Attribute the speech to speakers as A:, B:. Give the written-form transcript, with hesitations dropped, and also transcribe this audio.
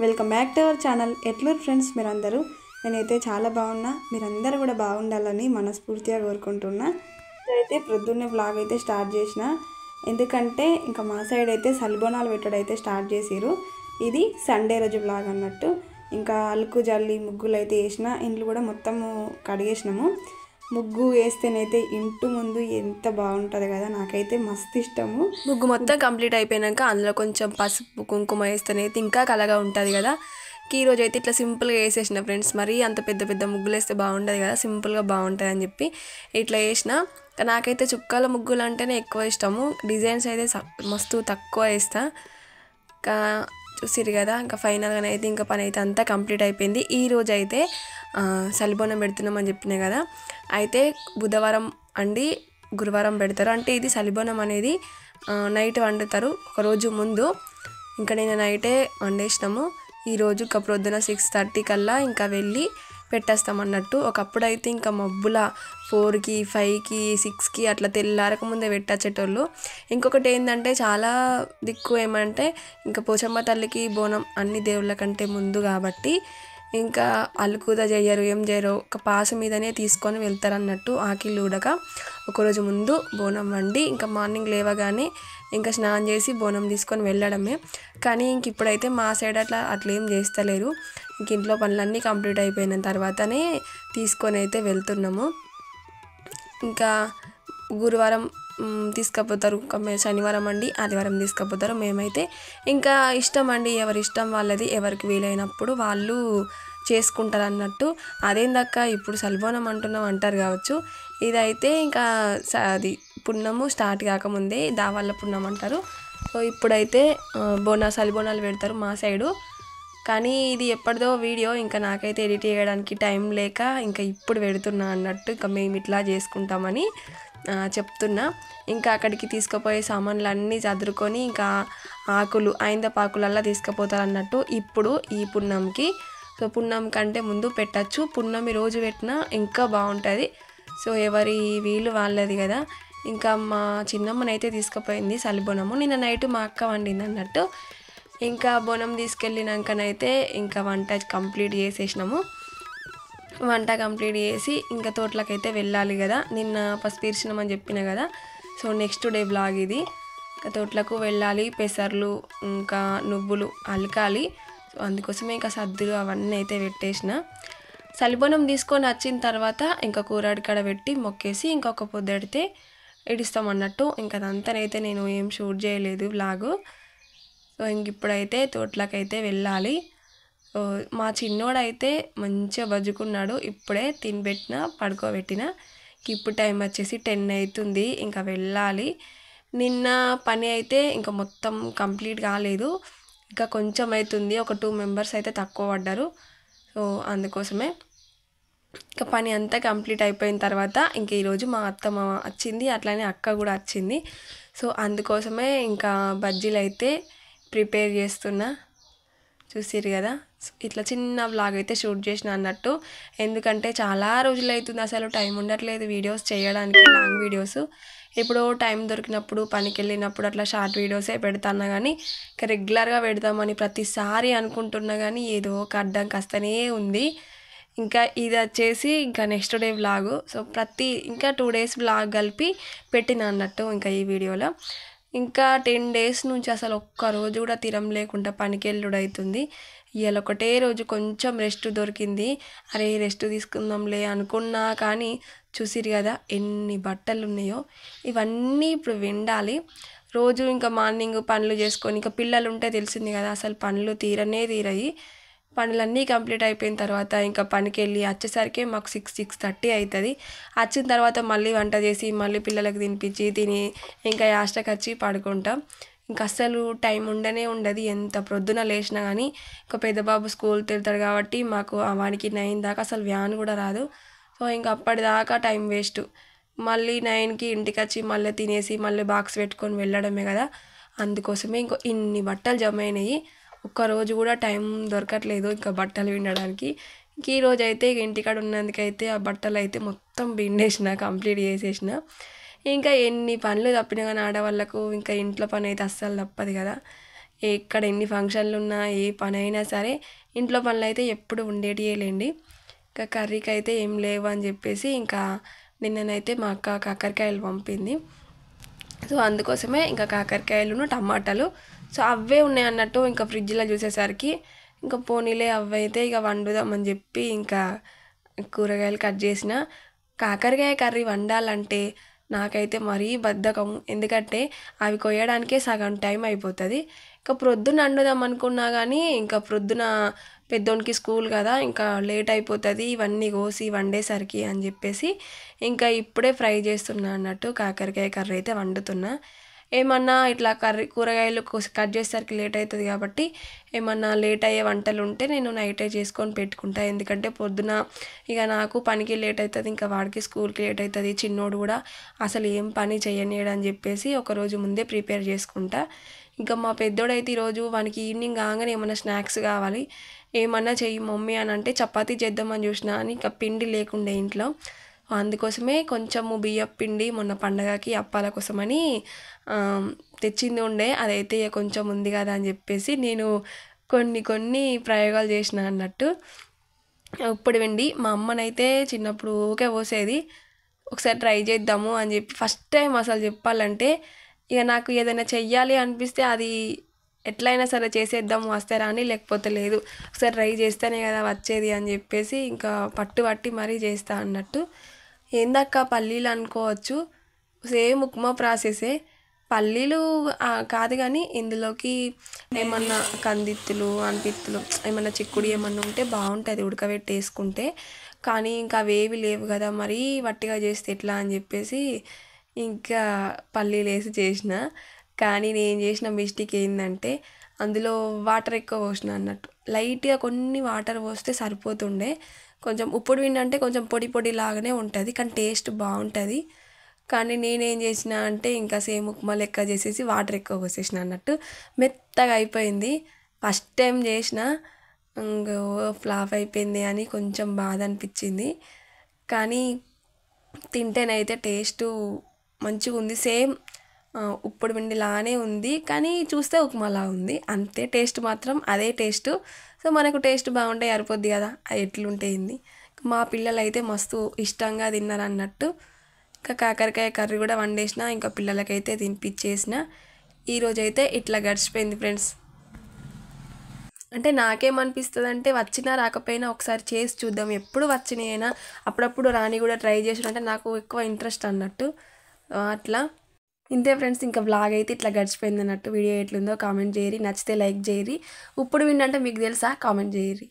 A: Welcome back to our channel. ఎట్లూరు friends మీరందరూ? నేనైతే చాలా బాగున్నా, మీరందరూ కూడా బాగుండాలని మనస్ఫూర్తిగా కోరుకుంటున్నా. అయితే ప్రొద్దున్నే బ్లాగ్ అయితే స్టార్ట్ చేసిన, ఎందుకంటే ఇంకా మా సైడ్ అయితే సలిబోనాలు పెట్టడం అయితే స్టార్ట్ చేసిరు. ఇది సండే రోజు బ్లాగ్ అన్నట్టు. ఇంకా అలుకు జల్లి ముగ్గులు అయితే వేసిన, ఇండ్లు కూడా మొత్తము కడిగేసినాము. ముగ్గు వేస్తేనైతే ఇంటి ముందు ఎంత బాగుంటుంది కదా, నాకైతే మస్తు ఇష్టము.
B: ముగ్గు మొత్తం కంప్లీట్ అయిపోయాక అందులో కొంచెం పసుపు కుంకుమ వేస్తేనైతే ఇంకా కలగా ఉంటుంది కదా. ఈరోజు అయితే ఇట్లా సింపుల్గా వేసేసిన ఫ్రెండ్స్. మరీ అంత పెద్ద పెద్ద ముగ్గులు వేస్తే బాగుంటుంది కదా, సింపుల్గా బాగుంటుంది అని చెప్పి ఇట్లా వేసిన. నాకైతే చుక్కల ముగ్గులు అంటేనే ఎక్కువ ఇష్టము. డిజైన్స్ అయితే మస్తు తక్కువ వేస్తా. ఇంకా చూసిరు కదా, ఇంకా ఫైనల్గా అయితే ఇంకా పని అయితే అంతా కంప్లీట్ అయిపోయింది. ఈరోజు అయితే సలిబోనం పెడుతున్నామని చెప్పినా కదా. అయితే బుధవారం అండి గురువారం పెడతారు. అంటే ఇది సలిబోనం అనేది నైట్ వండుతారు ఒకరోజు ముందు. ఇంకా నేను నైటే వండేసినాము. ఈరోజు ఇంకా ప్రొద్దున 6:30 కల్లా ఇంకా వెళ్ళి పెట్టేస్తాం అన్నట్టు. ఒకప్పుడు అయితే ఇంకా మబ్బుల 4కి 5కి 6కి అట్లా తెల్లారక ముందే పెట్టచ్చేటోళ్ళు. ఇంకొకటి ఏంటంటే చాలా దిక్కు ఏమంటే ఇంకా పోచమ్మ తల్లికి బోనం అన్ని దేవుళ్ళ కంటే ముందు కాబట్టి ఇంకా అలుకుద చేయరు, ఏం చేయరు, ఒక పాసు మీదనే తీసుకొని వెళ్తారు అన్నట్టు. ఆకిళ్ళు ఉడక ఒకరోజు ముందు బోనం వండి ఇంకా మార్నింగ్ లేవగానే ఇంకా స్నానం చేసి బోనం తీసుకొని వెళ్ళడమే. కానీ ఇంక ఇప్పుడైతే మా సైడ్ అట్లా ఏం చేస్తలేరు. ఇంక ఇంట్లో పనులన్నీ కంప్లీట్ అయిపోయిన తర్వాతనే తీసుకొని అయితే వెళ్తున్నాము. ఇంకా గురువారం తీసుకుపోతారు, శనివారం అండి ఆదివారం తీసుకుపోతారు. మేమైతే ఇంకా ఇష్టం అండి, ఎవరి ఇష్టం వాళ్ళది, ఎవరికి వీలైనప్పుడు వాళ్ళు చేసుకుంటారు అన్నట్టు. అదేందక్క ఇప్పుడు సలిబోనం అంటున్నాం అంటారు కావచ్చు. ఇదైతే ఇంకా అది పున్నము స్టార్ట్ కాకముందే దావాళ్ళ పున్నం అంటారు. సో ఇప్పుడైతే సలిబోనాలు పెడతారు మా సైడు. కానీ ఇది ఎప్పటిదో వీడియో, ఇంకా నాకైతే ఎడిట్ చేయడానికి టైం లేక ఇంకా ఇప్పుడు పెడుతున్నా అన్నట్టు. ఇంకా మేము ఇట్లా చేసుకుంటామని చెప్తున్నా. ఇంకా అక్కడికి తీసుకుపోయే సామాన్లు అన్నీ చదురుకొని ఇంకా ఆకులు పాకులల్లా తీసుకుపోతారు అన్నట్టు ఇప్పుడు ఈ పున్నంకి. సో పున్నం కంటే ముందు పెట్టచ్చు, పున్నమి రోజు పెట్టినా ఇంకా బాగుంటుంది. సో ఎవరి వీలు వాళ్ళది కదా. ఇంకా మా చిన్నమ్మనైతే తీసుకుపోయింది సలిబోనము. నిన్న నైట్ మా అక్క వండింది అన్నట్టు. ఇంకా బోనం తీసుకెళ్ళినాకనైతే ఇంకా వంట కంప్లీట్ చేసేసినాము. వంట కంప్లీట్ చేసి ఇంకా తోటలకైతే వెళ్ళాలి కదా. నిన్న పసుపు ఇరిచినామని చెప్పిన కదా. సో నెక్స్ట్ డే బ్లాగ్ ఇది. ఇంకా తోటలకు వెళ్ళాలి, పెసర్లు ఇంకా నువ్వులు అలకాలి. సో అందుకోసమే ఇంకా సద్దులు అవన్నీ అయితే పెట్టేసిన. సలిబోనం తీసుకొని వచ్చిన తర్వాత ఇంకా కూరడికాడ పెట్టి మొక్కేసి ఇంకొక పొద్దుడితే ఇడిస్తాం అన్నట్టు. ఇంకా అదంతానైతే నేను ఏం షూట్ చేయలేదు బ్లాగు. సో ఇంక ఇప్పుడైతే తోటలకైతే వెళ్ళాలి. సో మా చిన్నోడైతే మంచిగా బజ్జుకున్నాడు. ఇప్పుడే తినిపెట్టిన పడుకోబెట్టిన. ఇప్పుడు టైం వచ్చేసి 10 అవుతుంది, ఇంకా వెళ్ళాలి. నిన్న పని అయితే ఇంకా మొత్తం కంప్లీట్ కాలేదు, ఇంకా కొంచెం అవుతుంది. ఒక 2 మెంబర్స్ అయితే తక్కువ పడ్డారు. సో అందుకోసమే ఇంకా పని అంతా కంప్లీట్ అయిపోయిన తర్వాత ఇంక ఈరోజు మా అత్తమ్మ వచ్చింది, అట్లానే అక్క కూడా వచ్చింది. సో అందుకోసమే ఇంకా బజ్జీలు అయితే ప్రిపేర్ చేస్తున్నా. చూసిరు కదా, ఇట్లా చిన్న వ్లాగ్ అయితే షూట్ చేసిన అన్నట్టు. ఎందుకంటే చాలా రోజులు అవుతుంది, అసలు టైం ఉండట్లేదు వీడియోస్ చేయడానికి, లాంగ్ వీడియోస్. ఎప్పుడో టైం దొరికినప్పుడు పనికి వెళ్ళినప్పుడు అట్లా షార్ట్ వీడియోసే పెడతాను. కానీ ఇంకా రెగ్యులర్గా పెడదామని ప్రతిసారి అనుకుంటున్నా కానీ ఏదో ఒక అడ్డం కాస్తనే ఉంది. ఇంకా ఇది వచ్చేసి ఇంకా నెక్స్ట్ డే వ్లాగు. సో ఇంకా 2 డేస్ వ్లాగ్ కలిపి పెట్టిన అన్నట్టు. ఇంకా ఈ వీడియోలో ఇంకా 10 డేస్ నుంచి అసలు ఒక్కరోజు కూడా తిరం లేకుండా పనికి వెళ్ళుడు అవుతుంది. ఇవాళ ఒకటే రోజు కొంచెం రెస్ట్ దొరికింది. అరే రెస్ట్ తీసుకుందాంలే అనుకున్నా కానీ చూసిరు కదా ఎన్ని బట్టలు ఉన్నాయో. ఇవన్నీ ఇప్పుడు విండాలి. రోజు ఇంకా మార్నింగ్ పనులు చేసుకొని, ఇంకా పిల్లలు ఉంటే తెలిసింది కదా అసలు పనులు తీరయి. పనులన్నీ కంప్లీట్ అయిపోయిన తర్వాత ఇంకా పనికి వెళ్ళి వచ్చేసరికి మాకు 6:30 అవుతుంది. వచ్చిన తర్వాత మళ్ళీ వంట చేసి మళ్ళీ పిల్లలకు తినిపించి తిని ఇంకా యాస్టకి వచ్చి పడుకుంటాం. ఇంకా అస్సలు టైం ఉండదు. ఎంత ప్రొద్దున లేచినా కానీ ఇంకా పెద్ద బాబు స్కూల్కి వెళ్తాడు కాబట్టి మాకు వానికి 9 దాకా అసలు వ్యాన్ కూడా రాదు. సో ఇంకా అప్పటిదాకా టైం వేస్ట్. మళ్ళీ 9కి ఇంటికి వచ్చి మళ్ళీ తినేసి మళ్ళీ బాక్స్ పెట్టుకొని వెళ్ళడమే కదా. అందుకోసమే ఇంకో ఇన్ని బట్టలు జమ అయినాయి. ఒక్కరోజు కూడా టైం దొరకట్లేదు ఇంకా బట్టలు పిండడానికి. ఇంక ఈరోజు అయితే ఇంటికాడ ఉన్నందుకైతే ఆ బట్టలు అయితే మొత్తం పిండేసిన, కంప్లీట్ చేసేసిన. ఇంకా ఎన్ని పనులు తప్పినా కానీ ఆడవాళ్ళకు ఇంకా ఇంట్లో పని అయితే అస్సలు తప్పదు కదా. ఎక్కడ ఎన్ని ఫంక్షన్లు ఉన్నా ఏ పని అయినా సరే ఇంట్లో పనులు అయితే ఎప్పుడు ఉండేటియేలేండి. ఇంకా కర్రీకి అయితే ఏం లేవు అని చెప్పేసి ఇంకా నిన్ననైతే మా అక్క కాకరకాయలు పంపింది. సో అందుకోసమే ఇంకా కాకరకాయలును టమాటాలు సో అవే ఉన్నాయి అన్నట్టు ఇంకా ఫ్రిడ్జ్లో చూసేసరికి ఇంకా పోనీలే అవైతే ఇక వండుదామని చెప్పి ఇంకా కూరగాయలు కట్ చేసిన. కాకరకాయ కర్రీ వండాలంటే నాకైతే మరీ బద్ధకం. ఎందుకంటే అవి కొయ్యడానికే సగం టైం అయిపోతుంది. ఇంకా ప్రొద్దున వండుదాం అనుకున్నా కానీ ఇంకా ప్రొద్దున పెద్దోనికి స్కూల్ కదా ఇంకా లేట్ అయిపోతుంది ఇవన్నీ కోసి వండేసరికి అని చెప్పేసి ఇంకా ఇప్పుడే ఫ్రై చేస్తున్నా అన్నట్టు కాకరకాయ కర్రీ అయితే వండుతున్నా. ఏమన్నా ఇట్లా కూరగాయలు కట్ చేసేసరికి లేట్ అవుతుంది కాబట్టి ఏమన్నా లేట్ అయ్యే వంటలు ఉంటే నేను నైటే చేసుకొని పెట్టుకుంటా. ఎందుకంటే పొద్దున ఇక నాకు పనికి లేట్ అవుతుంది, ఇంకా వాడికి స్కూల్కి లేట్ అవుతుంది. చిన్నోడు కూడా అసలు ఏం పని చేయనీయడు అని చెప్పేసి ఒకరోజు ముందే ప్రిపేర్ చేసుకుంటా. ఇంకా మా పెద్దోడైతే ఈరోజు వానికి ఈవినింగ్ కాగానే ఏమన్నా స్నాక్స్ కావాలి, ఏమన్నా చెయ్యి మమ్మీ అని అంటే చపాతీ చేద్దామని చూసినా అని ఇంకా పిండి లేకుండే ఇంట్లో. అందుకోసమే కొంచెము బియ్యం పిండి మొన్న పండగకి అప్పాల కోసమని తెచ్చింది ఉండే, అదైతే కొంచెం ఉంది కదా అని చెప్పేసి నేను కొన్ని ప్రయోగాలు చేసిన అన్నట్టు. ఇప్పుడు వెండి మా అమ్మనైతే చిన్నప్పుడు ఊకే పోసేది, ఒకసారి ట్రై చేద్దాము అని చెప్పి. ఫస్ట్ టైం అసలు చెప్పాలంటే ఇక నాకు ఏదైనా చెయ్యాలి అనిపిస్తే అది ఎట్లయినా సరే చేసేద్దాము వస్తారా అని, లేకపోతే లేదు ఒకసారి ట్రై చేస్తేనే కదా వచ్చేది అని చెప్పేసి ఇంకా పట్టి మరీ చేస్తా అన్నట్టు. ఏందక్క పల్లీలు అనుకోవచ్చు, సేమ్ ఉప్మా ప్రాసెసే. పల్లీలు కాదు కానీ ఇందులోకి ఏమన్నా కందిత్తులు అనిపిత్తులు ఏమన్నా చిక్కుడు ఏమన్నా ఉంటే బాగుంటుంది ఉడకబెట్టి వేసుకుంటే. కానీ ఇంకా అవేవి లేవు కదా, మరీ వట్టిగా చేస్తే ఎట్లా అని చెప్పేసి ఇంకా పల్లీలు వేసి చేసిన. కానీ నేను చేసిన మిస్టేక్ ఏంటంటే అందులో వాటర్ ఎక్కువ పోసిన అన్నట్టు. లైట్గా కొన్ని వాటర్ పోస్తే సరిపోతుండే. కొంచెం ఉప్పుడు పిండి అంటే కొంచెం పొడి లాగానే ఉంటుంది కానీ టేస్ట్ బాగుంటుంది. కానీ నేనేం చేసిన అంటే ఇంకా సేమ్ ఉప్మా లెక్క చేసేసి వాటర్ ఎక్కువ పోసేసిన అన్నట్టు మెత్తగా అయిపోయింది. ఫస్ట్ టైం చేసిన ఇంకా ఫ్లాప్ అయిపోయింది అని కొంచెం బాధ అనిపించింది. కానీ తింటేనైతే టేస్ట్ మంచిగా ఉంది, సేమ్ ఉప్పుడు పిండి లానే ఉంది కానీ చూస్తే ఉప్మాలా ఉంది అంతే. టేస్ట్ మాత్రం అదే టేస్ట్. సో మనకు టేస్ట్ బాగుంటే సరిపోద్ది కదా, అది ఎట్లుంటేయింది. మా పిల్లలు అయితే మస్తు ఇష్టంగా తిన్నారు అన్నట్టు. ఇంకా కాకరకాయ కర్రీ కూడా వండేసిన, ఇంకా పిల్లలకైతే తినిపించేసిన. ఈరోజైతే ఇట్లా గడిచిపోయింది ఫ్రెండ్స్. అంటే నాకేమనిపిస్తుంది అంటే వచ్చినా రాకపోయినా ఒకసారి చేసి చూద్దాం, ఎప్పుడు వచ్చినాయినా అప్పుడప్పుడు రాని కూడా ట్రై చేసిన అంటే నాకు ఎక్కువ ఇంట్రెస్ట్ అన్నట్టు. అట్లా ఇంతే ఫ్రెండ్స్. ఇంకా వ్లాగ్ అయితే ఇట్లా గడిచిపోయింది అన్నట్టు. వీడియో ఎట్లుందో కామెంట్ చేయరి, నచ్చితే లైక్ చేయరి. ఇప్పుడు వింటే మీకు తెలుసా కామెంట్ చేయరి.